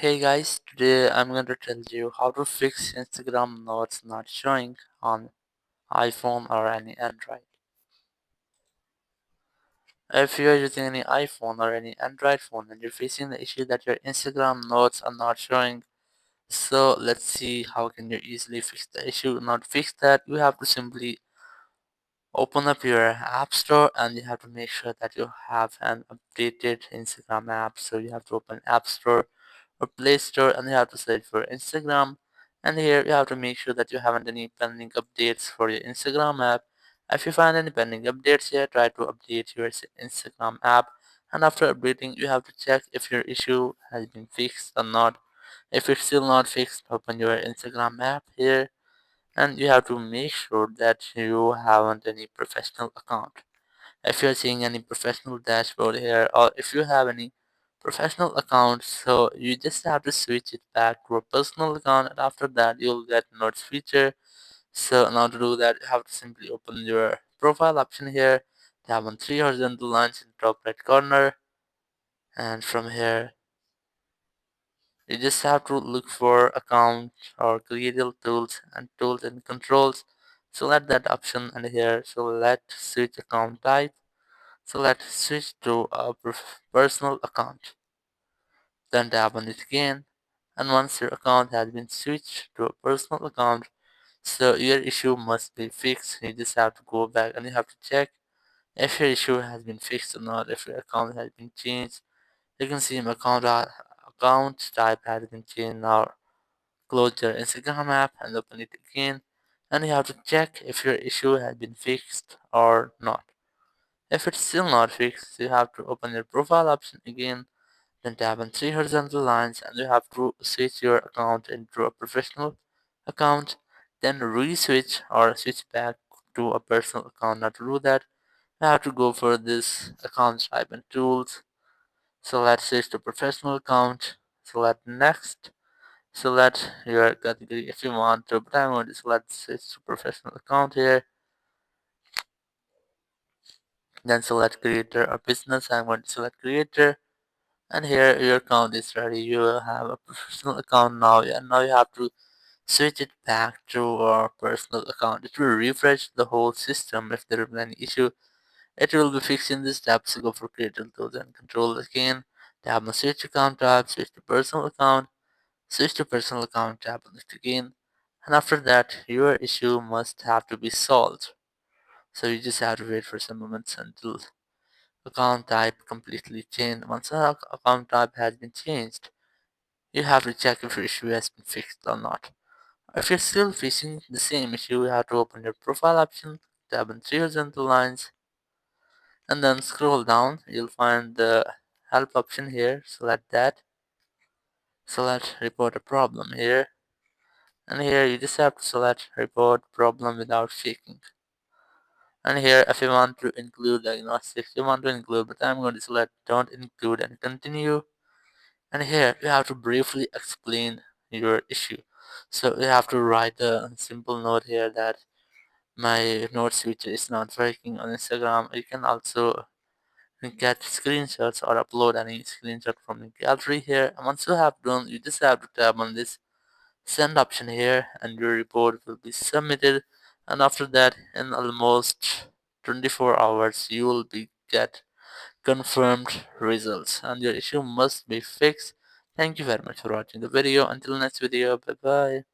Hey guys, today I'm going to tell you how to fix Instagram notes not showing on iPhone or any Android. If you're using any iPhone or any Android phone and you're facing the issue that your Instagram notes are not showing, so let's see how can you easily fix the issue. Not fix that, you have to simply open up your app store and you have to make sure that you have an updated Instagram app. So you have to open App Store or Play Store and you have to search for Instagram. And here you have to make sure that you haven't any pending updates for your Instagram app. If you find any pending updates here, try to update your Instagram app. And after updating, you have to check if your issue has been fixed or not. If it's still not fixed, open your Instagram app here and you have to make sure that you haven't any professional account. If you're seeing any professional dashboard here or if you have any professional account, so you just have to switch it back to a personal account and after that you'll get notes feature. So now to do that you have to simply open your profile option here. You have on three horizontal lines in the top right corner, and from here you just have to look for account or creative tools and tools and controls. Select that option and here select switch account type. Select switch to a personal account. Then tap on it again. And once your account has been switched to a personal account, so your issue must be fixed. You just have to go back and you have to check if your issue has been fixed or not, if your account has been changed. You can see my account type has been changed now. Close your Instagram app and open it again, and you have to check if your issue has been fixed or not. If it's still not fixed, you have to open your profile option again, then tap on three horizontal lines and you have to switch your account into a professional account, then re-switch or switch back to a personal account. Now to do that, you have to go for this account type and tools. So let's switch to professional account, select next. Select your category if you want to, but I'm going to select switch to professional account here. Then select creator or business. I'm going to select creator. And here your account is ready. You will have a professional account now. And now you have to switch it back to our personal account. It will refresh the whole system if there is any issue. It will be fixed in this tab. So go for creator tools and control again. Tab on switch account tab, switch to personal account. Switch to personal account, tap on it again, and after that, your issue must have to be solved. So you just have to wait for some moments until account type completely changed. Once the account type has been changed, you have to check if your issue has been fixed or not. If you're still facing the same issue, you have to open your profile option, tap on three horizontal lines, and then scroll down. You'll find the help option here. Select that. Select report a problem here. And here you just have to select report problem without shaking. And here if you want to include diagnostics, you want to include, but I'm going to select don't include and continue. And here you have to briefly explain your issue. So you have to write a simple note here that my notes feature is not working on Instagram. You can also get screenshots or upload any screenshot from the gallery here. And once you have done, you just have to tap on this send option here and your report will be submitted, and after that in almost 24 hours you will be get confirmed results and your issue must be fixed. Thank you very much for watching the video. Until next video, bye bye.